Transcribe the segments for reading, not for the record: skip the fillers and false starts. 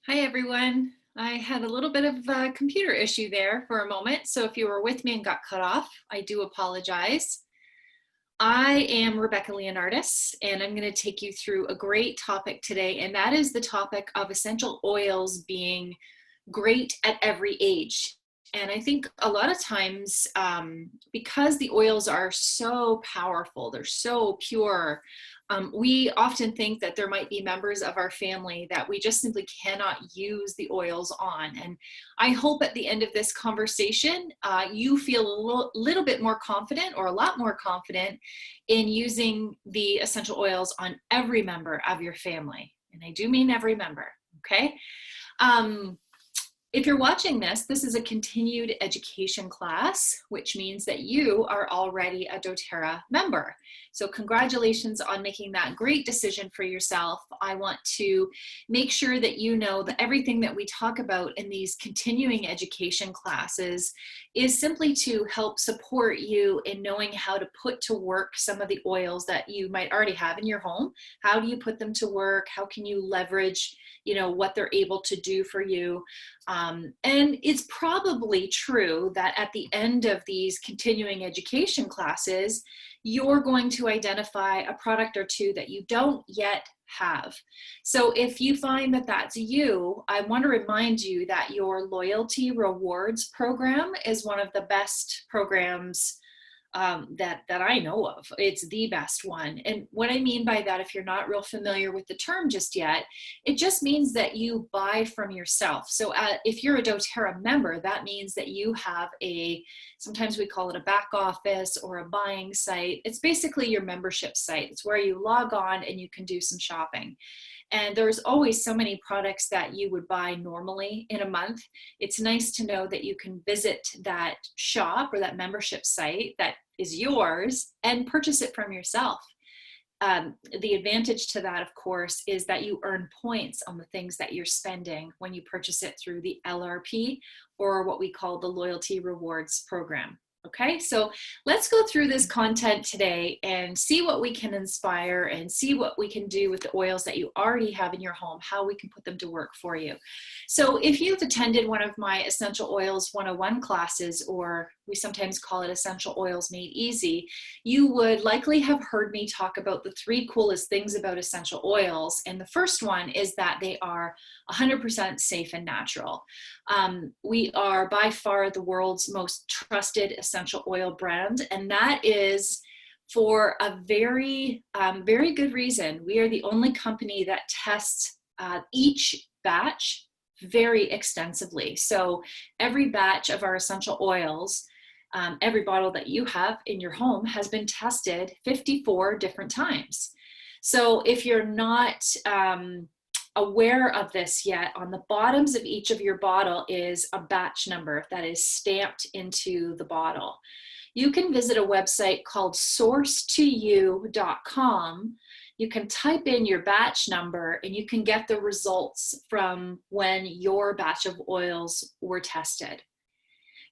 Hi, everyone. I had a little bit of a computer issue there for a moment, so if you were with me and got cut off, I do apologize. I am Rebecca Leonardis, and I'm going to take you through a great topic today, and that is the topic of essential oils being great at every age. And I think a lot of times, because the oils are so powerful, they're so pure, we often think that there might be members of our family that we just simply cannot use the oils on. And I hope at the end of this conversation, you feel a little bit more confident or a lot more confident in using the essential oils on every member of your family. And I do mean every member, okay? If you're watching this is a continued education class, which means that you are already a doTERRA member. So congratulations on making that great decision for yourself. I want to make sure that you know that everything that we talk about in these continuing education classes is simply to help support you in knowing how to put to work some of the oils that you might already have in your home. How do you put them to work? How can you leverage, what they're able to do for you? And it's probably true that at the end of these continuing education classes, you're going to identify a product or two that you don't yet have. So if you find that that's you, I want to remind you that your loyalty rewards program is one of the best programs that I know of. It's the best one. And what I mean by that, if you're not real familiar with the term just yet, it just means that you buy from yourself. So if you're a doTERRA member, that means that you have sometimes we call it a back office or a buying site. It's basically your membership site. It's where you log on and you can do some shopping. And there's always so many products that you would buy normally in a month. It's nice to know that you can visit that shop or that membership site that is yours and purchase it from yourself. The advantage to that, of course, is that you earn points on the things that you're spending when you purchase it through the LRP, or what we call the Loyalty Rewards Program. Okay, so let's go through this content today and see what we can inspire and see what we can do with the oils that you already have in your home, how we can put them to work for you. So if you've attended one of my Essential Oils 101 classes, or we sometimes call it Essential Oils Made Easy, you would likely have heard me talk about the three coolest things about essential oils. And the first one is that they are 100% safe and natural. We are by far the world's most trusted essential oil brand, and that is for a very, very good reason. We are the only company that tests each batch very extensively. So every batch of our essential oils, every bottle that you have in your home has been tested 54 different times. So if you're not aware of this yet, on the bottoms of each of your bottle is a batch number that is stamped into the bottle. You can visit a website called source2you.com. You can type in your batch number and you can get the results from when your batch of oils were tested.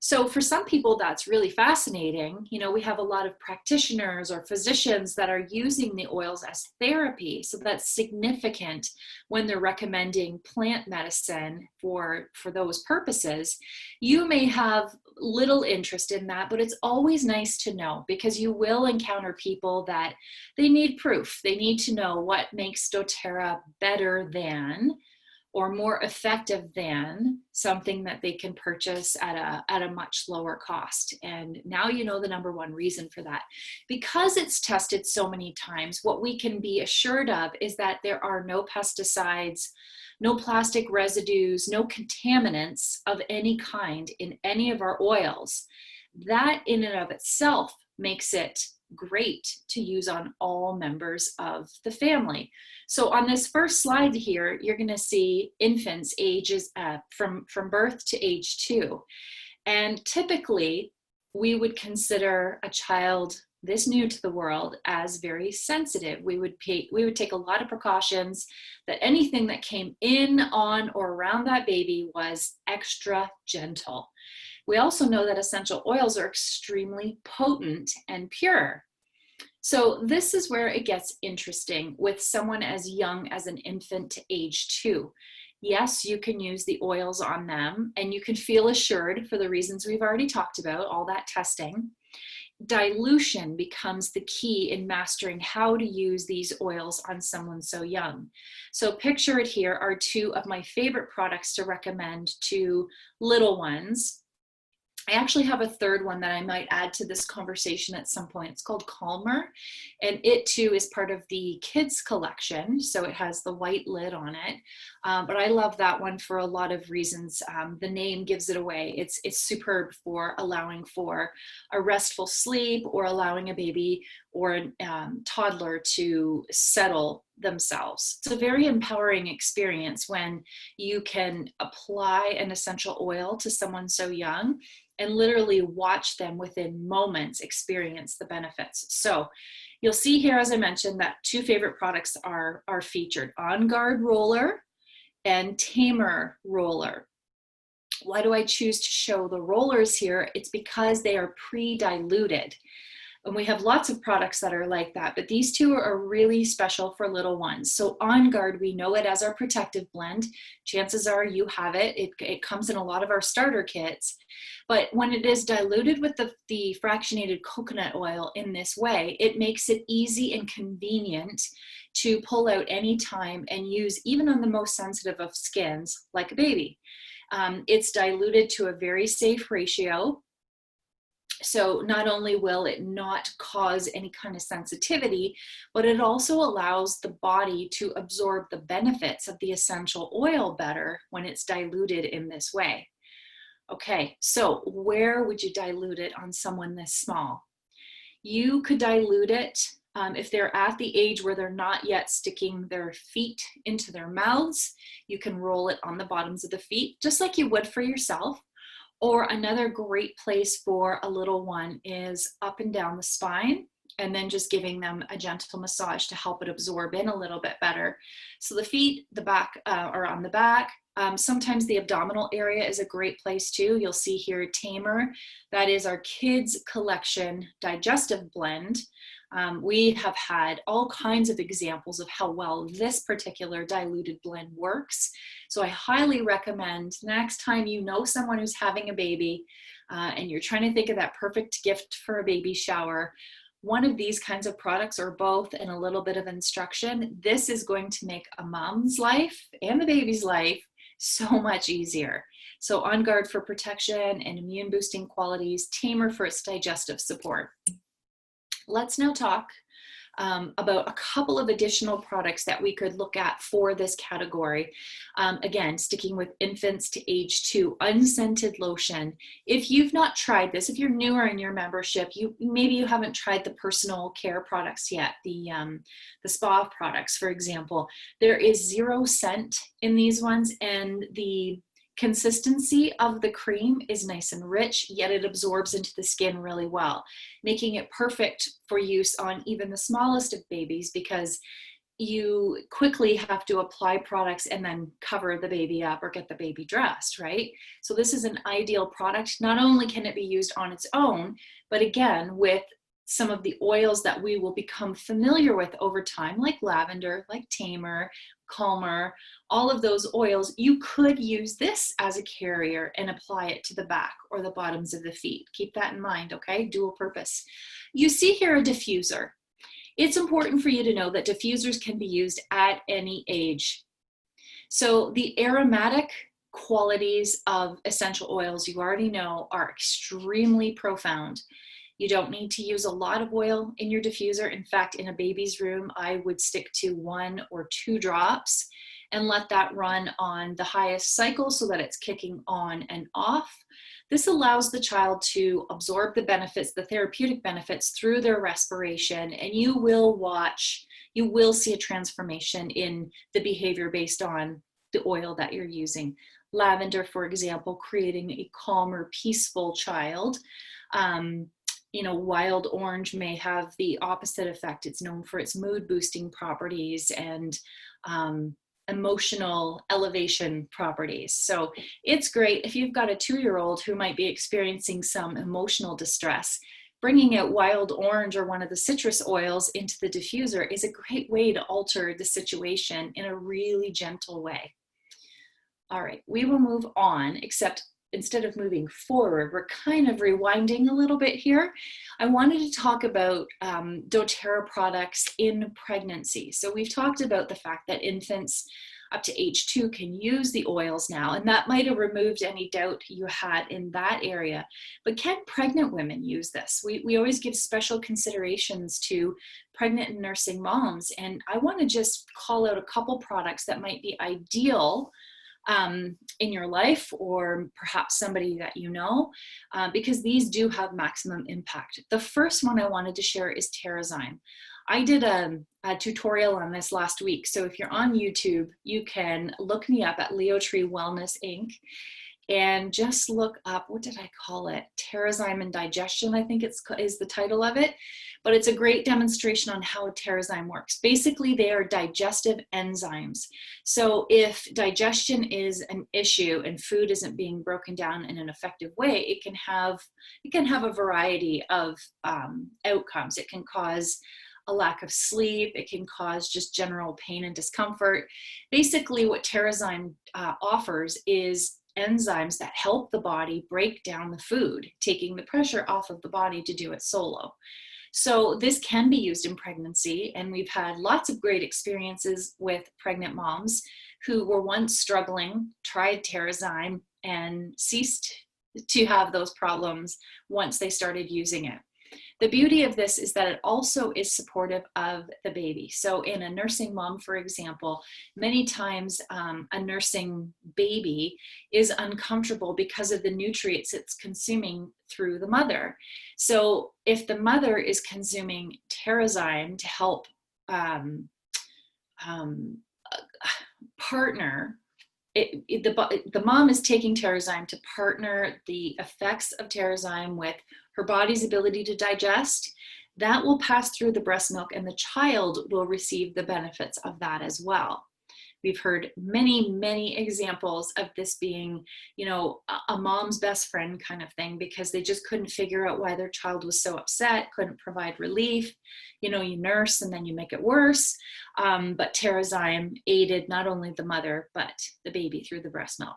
So for some people, that's really fascinating. We have a lot of practitioners or physicians that are using the oils as therapy. So that's significant when they're recommending plant medicine for those purposes. You may have little interest in that, but it's always nice to know, because you will encounter people that they need proof. They need to know what makes doTERRA better than, or more effective than, something that they can purchase at a much lower cost. And now you know the number one reason for that. Because it's tested so many times, what we can be assured of is that there are no pesticides, no plastic residues, no contaminants of any kind in any of our oils. That in and of itself makes it great to use on all members of the family. So on this first slide here, you're going to see infants ages from birth to age 2. And typically, we would consider a child this new to the world as very sensitive. We would take a lot of precautions that anything that came in, on, or around that baby was extra gentle. We also know that essential oils are extremely potent and pure. So this is where it gets interesting with someone as young as an infant to age 2. Yes, you can use the oils on them, and you can feel assured for the reasons we've already talked about, all that testing. Dilution becomes the key in mastering how to use these oils on someone so young. So picture it here are two of my favorite products to recommend to little ones. I actually have a third one that I might add to this conversation at some point. It's called Calmer, and it too is part of the kids collection. So it has the white lid on it, but I love that one for a lot of reasons. The name gives it away. It's superb for allowing for a restful sleep or allowing a baby or a toddler to settle themselves. It's a very empowering experience when you can apply an essential oil to someone so young and literally watch them within moments experience the benefits. So you'll see here, as I mentioned, that two favorite products are featured: On Guard Roller and Tamer Roller. Why do I choose to show the rollers here? It's because they are pre-diluted. And we have lots of products that are like that, but these two are really special for little ones. So On Guard, we know it as our protective blend. Chances are you have it. It comes in a lot of our starter kits. But when it is diluted with the fractionated coconut oil in this way, it makes it easy and convenient to pull out anytime and use even on the most sensitive of skins, like a baby. It's diluted to a very safe ratio. So not only will it not cause any kind of sensitivity, but it also allows the body to absorb the benefits of the essential oil better when it's diluted in this way. Okay, so where would you dilute it on someone this small? You could dilute it if they're at the age where they're not yet sticking their feet into their mouths. You can roll it on the bottoms of the feet, just like you would for yourself. Or another great place for a little one is up and down the spine, and then just giving them a gentle massage to help it absorb in a little bit better. So the feet, the back, or on the back. Sometimes the abdominal area is a great place too. You'll see here Tamer, that is our kids collection digestive blend. We have had all kinds of examples of how well this particular diluted blend works. So I highly recommend next time you know someone who's having a baby and you're trying to think of that perfect gift for a baby shower, one of these kinds of products or both and a little bit of instruction, this is going to make a mom's life and the baby's life so much easier. So On Guard for protection and immune boosting qualities, Tamer for its digestive support. Let's now talk about a couple of additional products that we could look at for this category. Again, sticking with infants to age 2, unscented lotion. If you've not tried this, if you're newer in your membership, maybe you haven't tried the personal care products yet, the spa products, for example. There is 0 scent in these ones, and the consistency of the cream is nice and rich, yet it absorbs into the skin really well, making it perfect for use on even the smallest of babies, because you quickly have to apply products and then cover the baby up or get the baby dressed, right? So this is an ideal product. Not only can it be used on its own, but again, with some of the oils that we will become familiar with over time, like lavender, like Tamer, Calmer, all of those oils, you could use this as a carrier and apply it to the back or the bottoms of the feet. Keep that in mind, okay? Dual purpose. You see here a diffuser. It's important for you to know that diffusers can be used at any age. So the aromatic qualities of essential oils, you already know, are extremely profound. You don't need to use a lot of oil in your diffuser. In fact, in a baby's room, I would stick to 1 or 2 drops and let that run on the highest cycle so that it's kicking on and off. This allows the child to absorb the benefits, the therapeutic benefits, through their respiration, and you will see a transformation in the behavior based on the oil that you're using. Lavender, for example, creating a calmer, peaceful child. Wild orange may have the opposite effect. It's known for its mood boosting properties and emotional elevation properties. So it's great if you've got a 2-year-old who might be experiencing some emotional distress. Bringing out wild orange or one of the citrus oils into the diffuser is a great way to alter the situation in a really gentle way. All right, we will move on, except instead of moving forward, we're kind of rewinding a little bit here. I wanted to talk about doTERRA products in pregnancy. So we've talked about the fact that infants up to age 2 can use the oils now, and that might have removed any doubt you had in that area. But can pregnant women use this? We always give special considerations to pregnant and nursing moms, and I want to just call out a couple products that might be ideal in your life, or perhaps somebody that you know, because these do have maximum impact. The first one I wanted to share is Terrazyme. I did a tutorial on this last week, so if you're on YouTube, you can look me up at Leotree Wellness Inc. and just look up, what did I call it? Terrazyme and Digestion, I think is the title of it. But it's a great demonstration on how Terrazyme works. Basically, they are digestive enzymes. So if digestion is an issue and food isn't being broken down in an effective way, it can have a variety of outcomes. It can cause a lack of sleep. It can cause just general pain and discomfort. Basically, what Terrazyme offers is enzymes that help the body break down the food, taking the pressure off of the body to do it solo. So this can be used in pregnancy, and we've had lots of great experiences with pregnant moms who were once struggling, tried Terrazyme, and ceased to have those problems once they started using it. The beauty of this is that it also is supportive of the baby. So in a nursing mom, for example, many times a nursing baby is uncomfortable because of the nutrients it's consuming through the mother. So if the mother is consuming Terrazyme to help partner, the mom is taking Terrazyme to partner the effects of Terrazyme with her body's ability to digest, that will pass through the breast milk, and the child will receive the benefits of that as well. We've heard many, many examples of this being, a mom's best friend kind of thing, because they just couldn't figure out why their child was so upset, couldn't provide relief. You nurse and then you make it worse. But Terrazyme aided not only the mother, but the baby through the breast milk.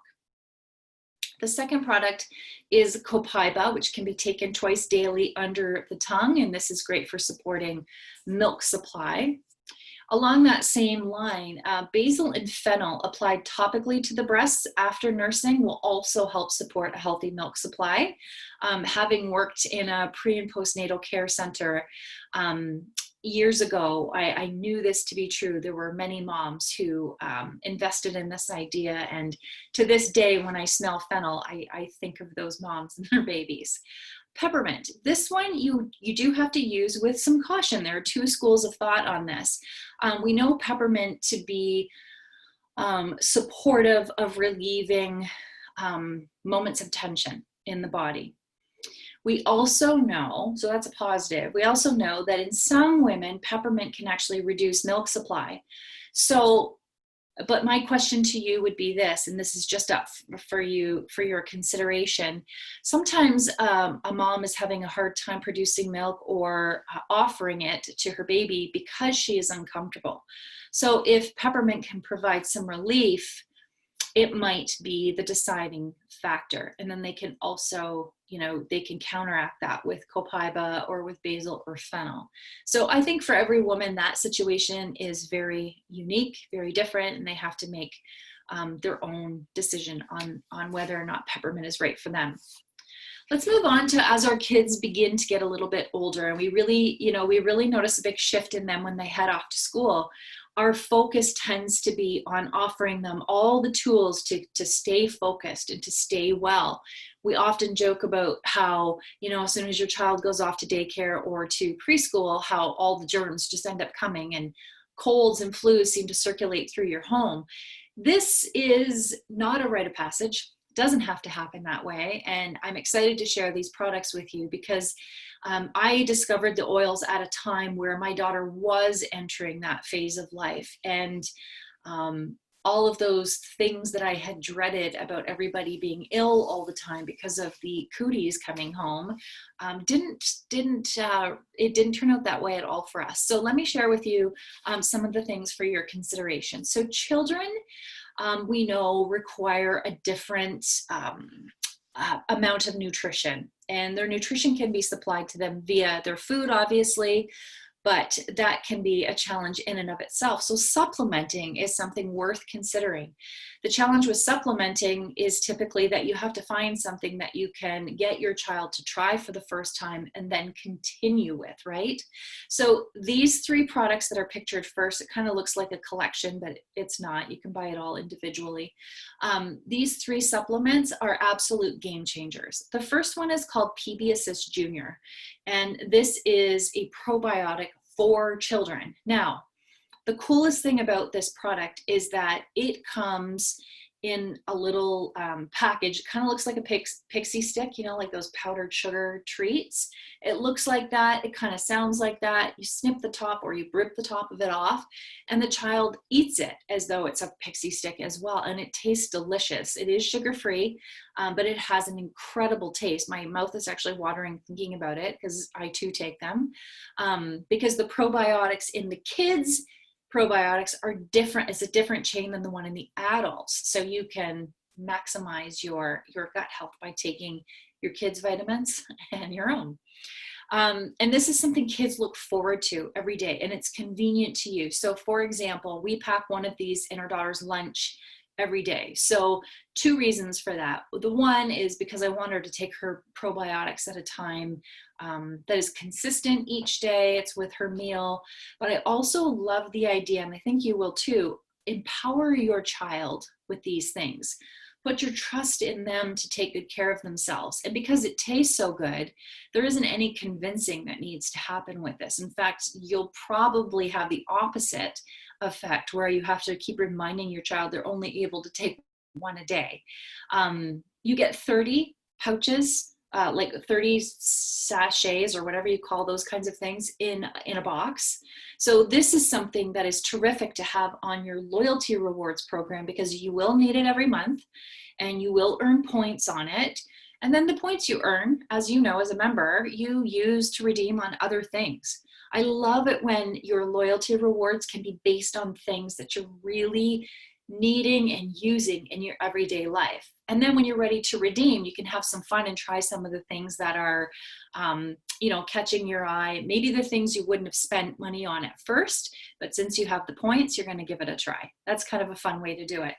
The second product is Copaiba, which can be taken twice daily under the tongue, and this is great for supporting milk supply. Along that same line, basil and fennel applied topically to the breasts after nursing will also help support a healthy milk supply. Having worked in a pre- and postnatal care center years ago, I knew this to be true. There were many moms who invested in this idea, and to this day, when I smell fennel, I think of those moms and their babies. Peppermint. This one you do have to use with some caution. There are two schools of thought on this. We know peppermint to be supportive of relieving moments of tension in the body. We also know, so that's a positive, we also know that in some women, peppermint can actually reduce milk supply. But my question to you would be this, and this is just up for your consideration. Sometimes a mom is having a hard time producing milk or offering it to her baby because she is uncomfortable. So if peppermint can provide some relief, it might be the deciding factor. And then they can also, they can counteract that with Copaiba or with basil or fennel. So I think for every woman, that situation is very unique, very different, and they have to make their own decision on whether or not peppermint is right for them. Let's move on to as our kids begin to get a little bit older, and we really notice a big shift in them when they head off to school. Our focus tends to be on offering them all the tools to stay focused and to stay well. We often joke about how, as soon as your child goes off to daycare or to preschool, how all the germs just end up coming and colds and flus seem to circulate through your home. This is not a rite of passage. It doesn't have to happen that way. And I'm excited to share these products with you because I discovered the oils at a time where my daughter was entering that phase of life. And all of those things that I had dreaded about everybody being ill all the time because of the cooties coming home, it didn't turn out that way at all for us. So let me share with you some of the things for your consideration. So children, we know require a different amount of nutrition, and their nutrition can be supplied to them via their food, obviously, but that can be a challenge in and of itself. So supplementing is something worth considering. The challenge with supplementing is typically that you have to find something that you can get your child to try for the first time and then continue with, right? So these three products that are pictured first, it kind of looks like a collection, but it's not. You can buy it all individually. These three supplements are absolute game changers. The first one is called PB Assist Junior, and this is a probiotic for children. Now, the coolest thing about this product is that it comes in a little package. It kind of looks like a pixie stick, you know, like those powdered sugar treats. It looks like that. It kind of sounds like that. You snip the top or you rip the top of it off, and the child eats it as though it's a pixie stick as well. And it tastes delicious. It is sugar-free, but it has an incredible taste. My mouth is actually watering thinking about it because I too take them, because the probiotics in the kids' probiotics are different. It's a different chain than the one in the adults. So you can maximize your gut health by taking your kids' vitamins and your own. And this is something kids look forward to every day, and it's convenient to use. So for example, we pack one of these in our daughter's lunch every day. So two reasons for that. The one is because I want her to take her probiotics at a time that is consistent each day. It's with her meal. But I also love the idea, and I think you will too, empower your child with these things. Put your trust in them to take good care of themselves. And because it tastes so good, there isn't any convincing that needs to happen with this. In fact, you'll probably have the opposite effect where you have to keep reminding your child they're only able to take one a day. You get 30 pouches, like 30 sachets or whatever you call those kinds of things in a box. So this is something that is terrific to have on your loyalty rewards program, because you will need it every month and you will earn points on it. And then the points you earn, as you know, as a member, you use to redeem on other things. I love it when your loyalty rewards can be based on things that you're really needing and using in your everyday life. And then when you're ready to redeem, you can have some fun and try some of the things that are, you know, catching your eye. Maybe the things you wouldn't have spent money on at first, but since you have the points, you're going to give it a try. That's kind of a fun way to do it.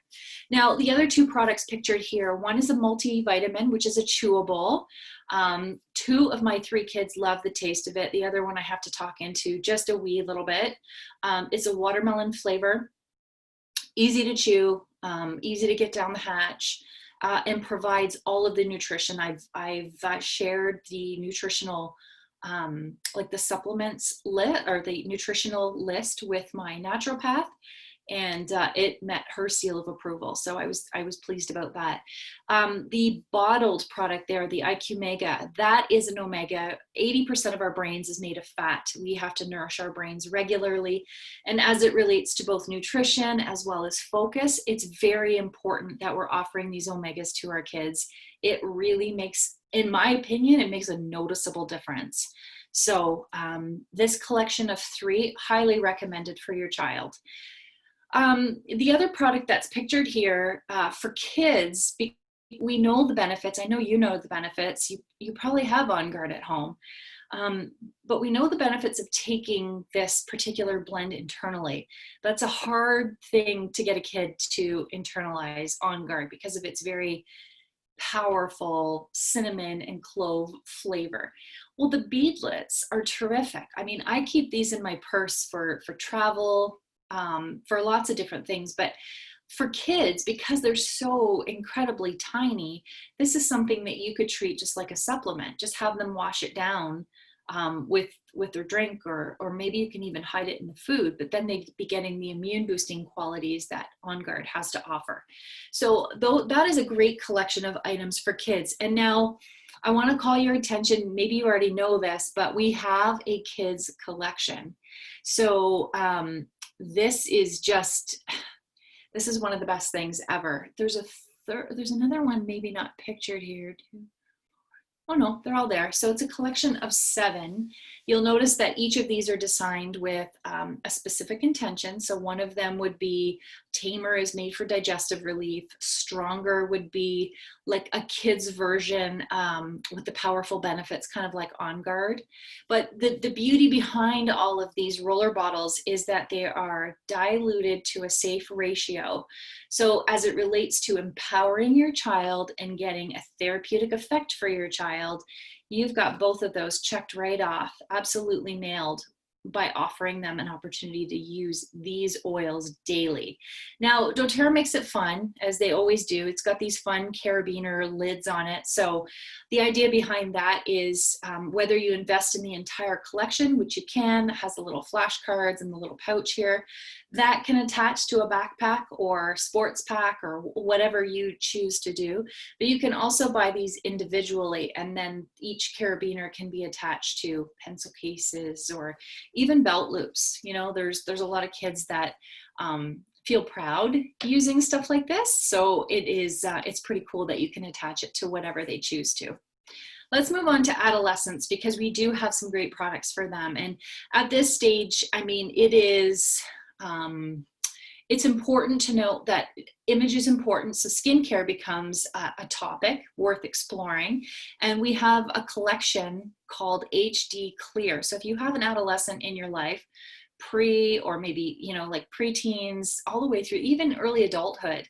Now, the other two products pictured here, one is a multivitamin, which is a chewable. Two of my three kids love the taste of it. The other one I have to talk into just a wee little bit. It's a watermelon flavor, easy to chew, easy to get down the hatch, and provides all of the nutrition. I've shared the nutritional, like the supplements list or the nutritional list with my naturopath, and it met her seal of approval. So I was pleased about that. The bottled product there, the IQ Mega, that is an omega. 80% of our brains is made of fat. We have to nourish our brains regularly. And as it relates to both nutrition as well as focus, it's very important that we're offering these omegas to our kids. It really makes, in my opinion, it makes a noticeable difference. So this collection of three, highly recommended for your child. The other product that's pictured here for kids, we know the benefits. I know you know the benefits. You probably have On Guard at home. But we know the benefits of taking this particular blend internally. That's a hard thing to get a kid to internalize, On Guard, because of its very powerful cinnamon and clove flavor. Well, the beadlets are terrific. I mean, I keep these in my purse for travel, for lots of different things, but for kids, because they're so incredibly tiny, this is something that you could treat just like a supplement. Just have them wash it down with their drink, or maybe you can even hide it in the food, but then they'd be getting the immune boosting qualities that On Guard has to offer. So that is a great collection of items for kids. And now I want to call your attention, maybe you already know this, but we have a kids collection. So this is one of the best things ever. There's another one maybe not pictured here too. Oh no, they're all there. So it's a collection of 7. You'll notice that each of these are designed with a specific intention. So one of them would be Tamer is made for digestive relief. Stronger would be like a kid's version with the powerful benefits, kind of like On Guard. But the beauty behind all of these roller bottles is that they are diluted to a safe ratio. So as it relates to empowering your child and getting a therapeutic effect for your child, you've got both of those checked right off, absolutely nailed, by offering them an opportunity to use these oils daily. Now, doTERRA makes it fun, as they always do. It's got these fun carabiner lids on it. So the idea behind that is whether you invest in the entire collection, which you can, has the little flashcards and the little pouch here, that can attach to a backpack or sports pack or whatever you choose to do. But you can also buy these individually, and then each carabiner can be attached to pencil cases or even belt loops. You know, there's a lot of kids that feel proud using stuff like this. So it's pretty cool that you can attach it to whatever they choose to. Let's move on to adolescents, because we do have some great products for them. And at this stage, I mean, it's important to note that image is important. So skincare becomes a topic worth exploring. And we have a collection called HD Clear. So if you have an adolescent in your life, or maybe, you know, like preteens, all the way through even early adulthood,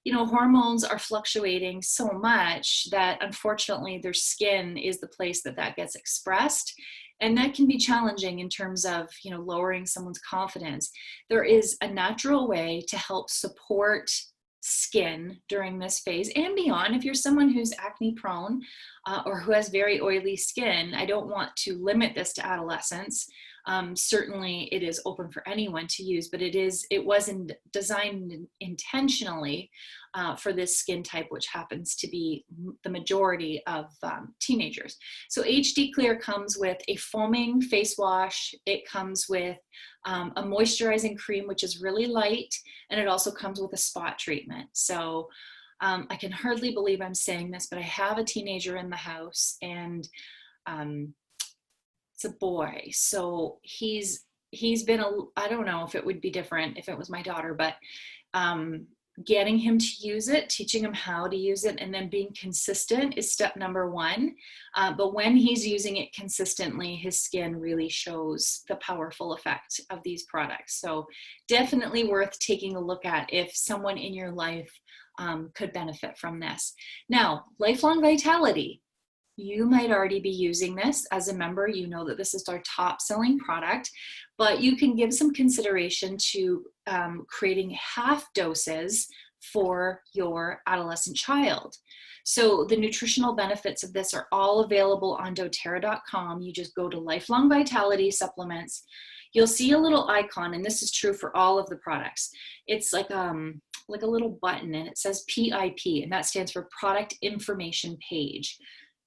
you know, hormones are fluctuating so much that unfortunately their skin is the place that gets expressed. And that can be challenging in terms of, you know, lowering someone's confidence. There is a natural way to help support skin during this phase and beyond. If you're someone who's acne prone or who has very oily skin, I don't want to limit this to adolescents. Certainly it is open for anyone to use, but it wasn't designed intentionally for this skin type, which happens to be the majority of teenagers. So HD Clear comes with a foaming face wash. It comes with a moisturizing cream, which is really light, and it also comes with a spot treatment. So I can hardly believe I'm saying this, but I have a teenager in the house, and it's a boy. So he's been I don't know if it would be different if it was my daughter, but getting him to use it, teaching him how to use it, and then being consistent is step number 1. But when he's using it consistently, his skin really shows the powerful effect of these products. So definitely worth taking a look at if someone in your life could benefit from this. Now, Lifelong Vitality. You might already be using this as a member. You know that this is our top selling product, but you can give some consideration to creating half doses for your adolescent child. So the nutritional benefits of this are all available on doTERRA.com. You just go to Lifelong Vitality Supplements. You'll see a little icon, and this is true for all of the products. It's like a little button, and it says PIP, and that stands for Product Information Page.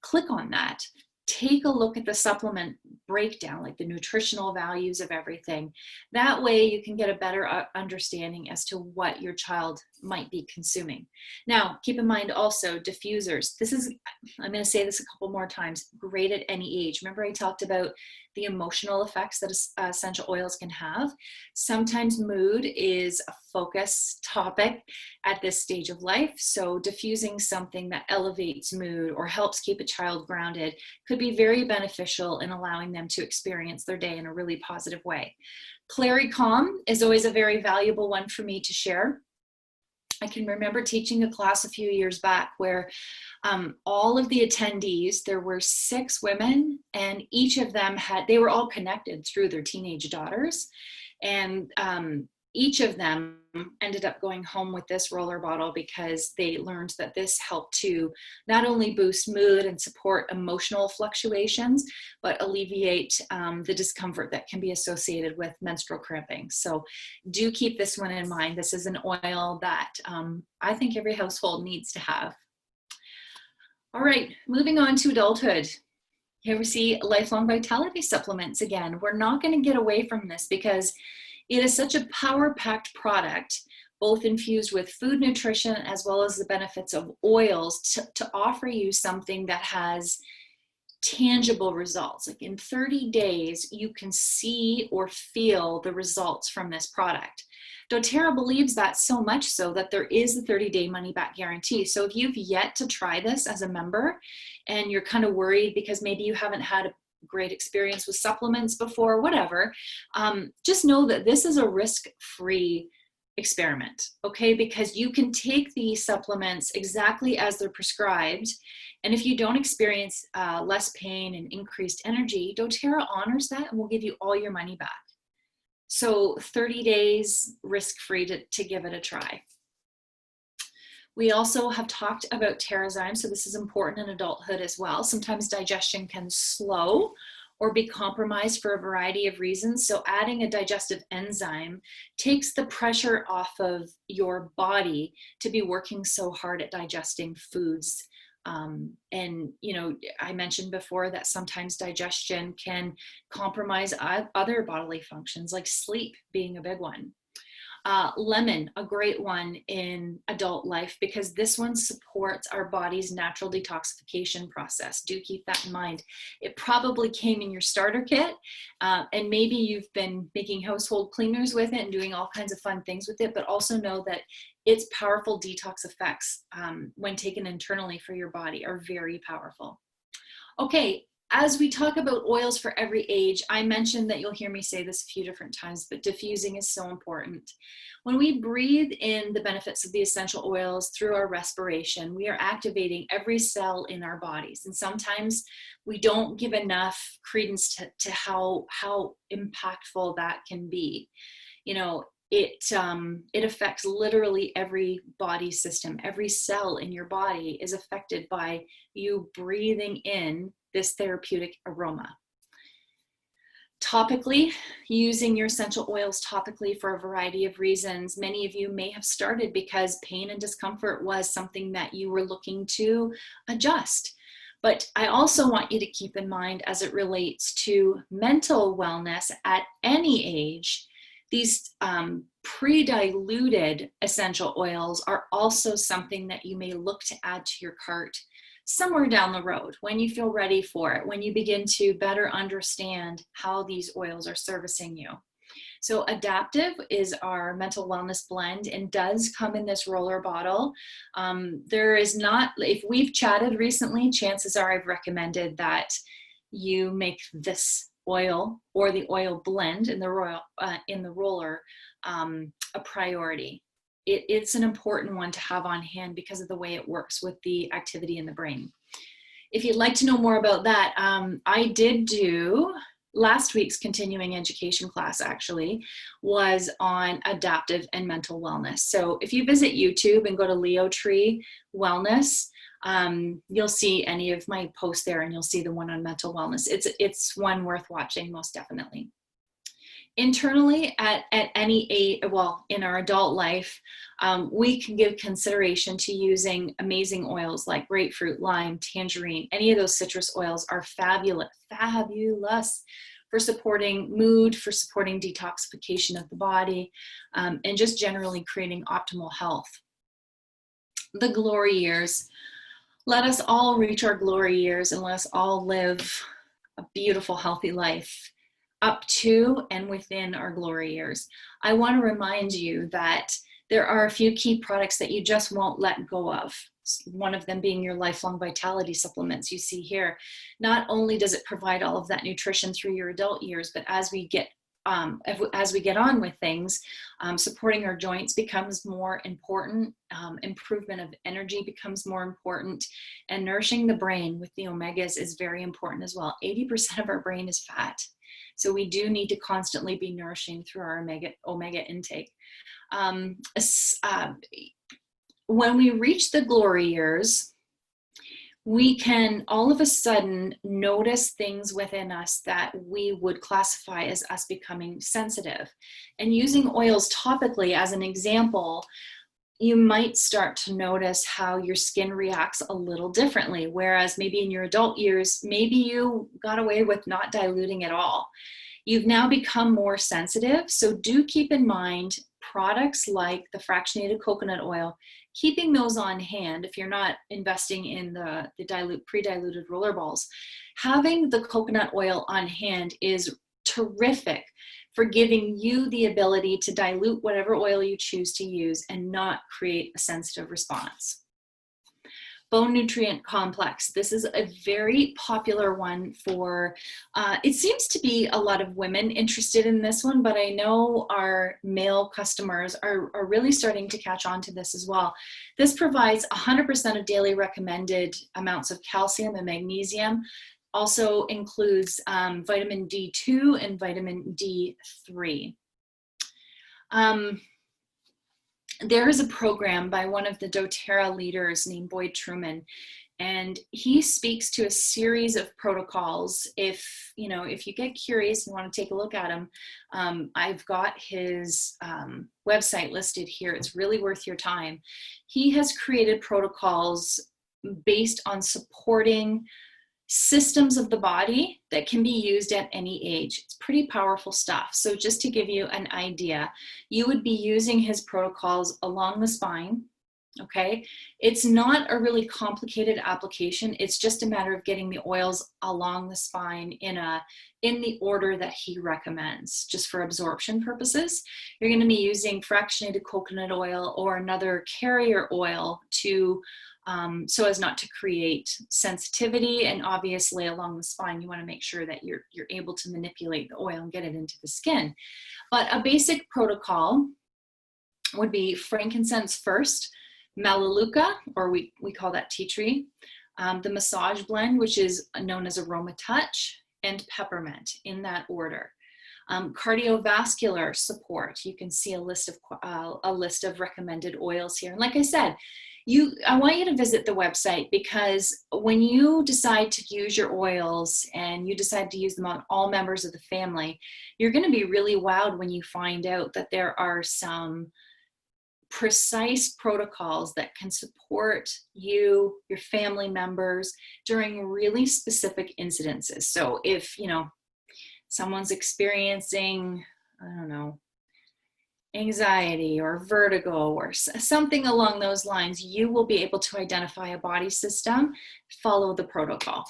Click on that. Take a look at the supplement breakdown, like the nutritional values of everything. That way you can get a better understanding as to what your child might be consuming. Now, keep in mind also diffusers. This is, I'm going to say this a couple more times, great at any age. Remember I talked about the emotional effects that essential oils can have. Sometimes mood is a focus topic at this stage of life. So diffusing something that elevates mood or helps keep a child grounded could be very beneficial in allowing them to experience their day in a really positive way. Clary-Calm is always a very valuable one for me to share. I can remember teaching a class a few years back where all of the attendees, there were 6 women, and each of them they were all connected through their teenage daughters. And each of them ended up going home with this roller bottle because they learned that this helped to not only boost mood and support emotional fluctuations, but alleviate the discomfort that can be associated with menstrual cramping. So do keep this one in mind. This is an oil that I think every household needs to have. All right, moving on to adulthood. Here we see Lifelong Vitality Supplements again. We're not going to get away from this because it is such a power-packed product, both infused with food nutrition as well as the benefits of oils to offer you something that has tangible results. Like in 30 days, you can see or feel the results from this product. doTERRA believes that so much so that there is a 30-day money-back guarantee. So if you've yet to try this as a member and you're kind of worried because maybe you haven't had a great experience with supplements before, whatever, just know that this is a risk-free experiment, okay? Because you can take these supplements exactly as they're prescribed, and if you don't experience less pain and increased energy, doTERRA honors that and will give you all your money back. So 30 days risk-free to give it a try. We also have talked about TerraZyme, so this is important in adulthood as well. Sometimes digestion can slow or be compromised for a variety of reasons. So adding a digestive enzyme takes the pressure off of your body to be working so hard at digesting foods. And, you know, I mentioned before that sometimes digestion can compromise other bodily functions, like sleep being a big one. Lemon, a great one in adult life, because this one supports our body's natural detoxification process. Do keep that in mind. It probably came in your starter kit, and maybe you've been making household cleaners with it and doing all kinds of fun things with it, but also know that its powerful detox effects when taken internally for your body are very powerful. Okay. As we talk about oils for every age, I mentioned that you'll hear me say this a few different times, but diffusing is so important. When we breathe in the benefits of the essential oils through our respiration, we are activating every cell in our bodies. And sometimes we don't give enough credence to how impactful that can be. You know, it affects literally every body system. Every cell in your body is affected by you breathing in this therapeutic aroma. Topically, using your essential oils topically for a variety of reasons. Many of you may have started because pain and discomfort was something that you were looking to adjust. But I also want you to keep in mind, as it relates to mental wellness at any age, these pre-diluted essential oils are also something that you may look to add to your cart somewhere down the road when you feel ready for it, when you begin to better understand how these oils are servicing you. So Adaptive is our mental wellness blend and does come in this roller bottle. There is not, if we've chatted recently, chances are I've recommended that you make this oil or the oil blend in the roller a priority. It's an important one to have on hand because of the way it works with the activity in the brain. If you'd like to know more about that, I did do last week's continuing education class, actually, was on adaptive and mental wellness. So if you visit YouTube and go to Leo Tree Wellness, you'll see any of my posts there, and you'll see the one on mental wellness. It's one worth watching, most definitely. Internally, at any age, well, in our adult life, we can give consideration to using amazing oils like grapefruit, lime, tangerine. Any of those citrus oils are fabulous for supporting mood, for supporting detoxification of the body, and just generally creating optimal health. The glory years. Let us all reach our glory years, and let us all live a beautiful, healthy life up to and within our glory years. I want to remind you that there are a few key products that you just won't let go of. One of them being your lifelong vitality supplements you see here. Not only does it provide all of that nutrition through your adult years, but as we get on with things, supporting our joints becomes more important, improvement of energy becomes more important, and nourishing the brain with the omegas is very important as well. 80% of our brain is fat. So we do need to constantly be nourishing through our omega intake. When we reach the glory years, we can all of a sudden notice things within us that we would classify as us becoming sensitive. And using oils topically as an example, you might start to notice how your skin reacts a little differently, whereas maybe in your adult years, maybe you got away with not diluting at all. You've now become more sensitive, so do keep in mind products like the fractionated coconut oil, keeping those on hand if you're not investing in the pre-diluted roller balls. Having the coconut oil on hand is terrific for giving you the ability to dilute whatever oil you choose to use and not create a sensitive response. Bone nutrient complex. This is a very popular one for, it seems to be a lot of women interested in this one, but I know our male customers are really starting to catch on to this as well. This provides 100% of daily recommended amounts of calcium and magnesium. Also includes vitamin D2 and vitamin D3. There is a program by one of the doTERRA leaders named Boyd Truman, and he speaks to a series of protocols. If you get curious and want to take a look at him, I've got his website listed here. It's really worth your time. He has created protocols based on supporting systems of the body that can be used at any age. It's pretty powerful stuff. So just to give you an idea, you would be using his protocols along the spine, okay? It's not a really complicated application. It's just a matter of getting the oils along the spine in the order that he recommends, just for absorption purposes. You're going to be using fractionated coconut oil or another carrier oil to so as not to create sensitivity, and obviously along the spine you want to make sure that you're able to manipulate the oil and get it into the skin. But a basic protocol would be frankincense first, melaleuca, or we call that tea tree, the massage blend, which is known as aroma touch, and peppermint, in that order. Cardiovascular support, you can see a list of recommended oils here. And like I said, I want you to visit the website, because when you decide to use your oils and you decide to use them on all members of the family, you're going to be really wowed when you find out that there are some precise protocols that can support you, your family members during really specific incidences. So if, someone's experiencing, I don't know, anxiety or vertigo or something along those lines, you will be able to identify a body system, follow the protocol.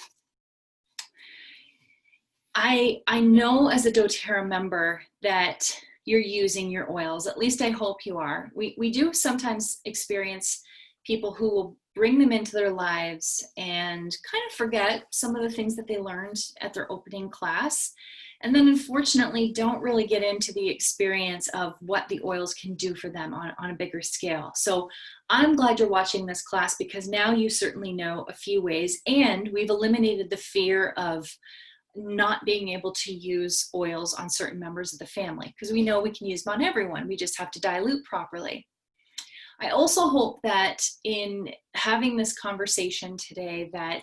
I know as a doTERRA member that you're using your oils, at least I hope you are. We do sometimes experience people who will bring them into their lives and kind of forget some of the things that they learned at their opening class. And then unfortunately don't really get into the experience of what the oils can do for them on a bigger scale. So I'm glad you're watching this class, because now you certainly know a few ways, and we've eliminated the fear of not being able to use oils on certain members of the family, because we know we can use them on everyone. We just have to dilute properly. I also hope that in having this conversation today, that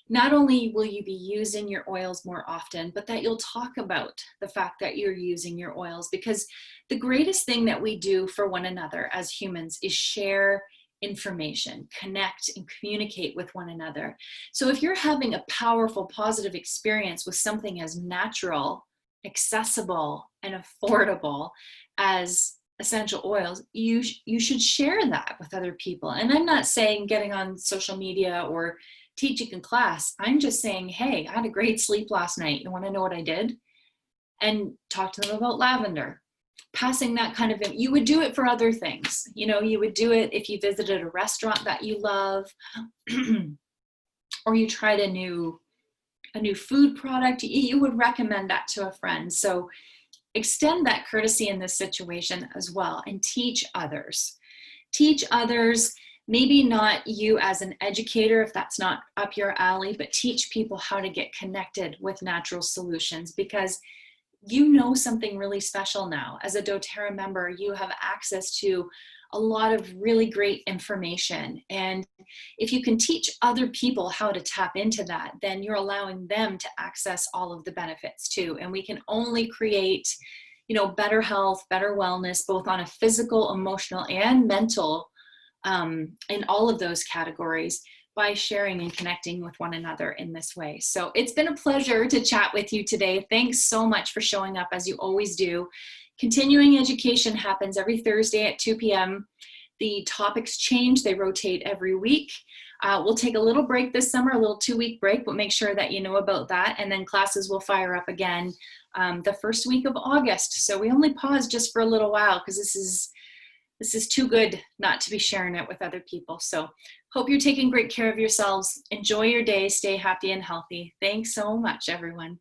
not only will you be using your oils more often, but that you'll talk about the fact that you're using your oils, because the greatest thing that we do for one another as humans is share information, connect and communicate with one another. So if you're having a powerful, positive experience with something as natural, accessible, and affordable as essential oils, you should share that with other people. And I'm not saying getting on social media or teaching in class. I'm just saying, hey, I had a great sleep last night. You want to know what I did? And talk to them about lavender. Passing that kind of, you would do it for other things. You would do it if you visited a restaurant that you love, or you tried a new food product. You would recommend that to a friend. So extend that courtesy in this situation as well, and teach others. Teach others. Maybe not you as an educator, if that's not up your alley, but teach people how to get connected with natural solutions, because you know something really special now. As a doTERRA member, you have access to a lot of really great information. And if you can teach other people how to tap into that, then you're allowing them to access all of the benefits too. And we can only create, better health, better wellness, both on a physical, emotional, and mental in all of those categories, by sharing and connecting with one another in this way. So it's been a pleasure to chat with you today. Thanks so much for showing up as you always do. Continuing education happens every Thursday at 2 p.m. The topics change, they rotate every week. We'll take a little break this summer, a little 2-week break, but make sure that you know about that. And then classes will fire up again the first week of August. So we only pause just for a little while because this is too good not to be sharing it with other people. So hope you're taking great care of yourselves. Enjoy your day. Stay happy and healthy. Thanks so much, everyone.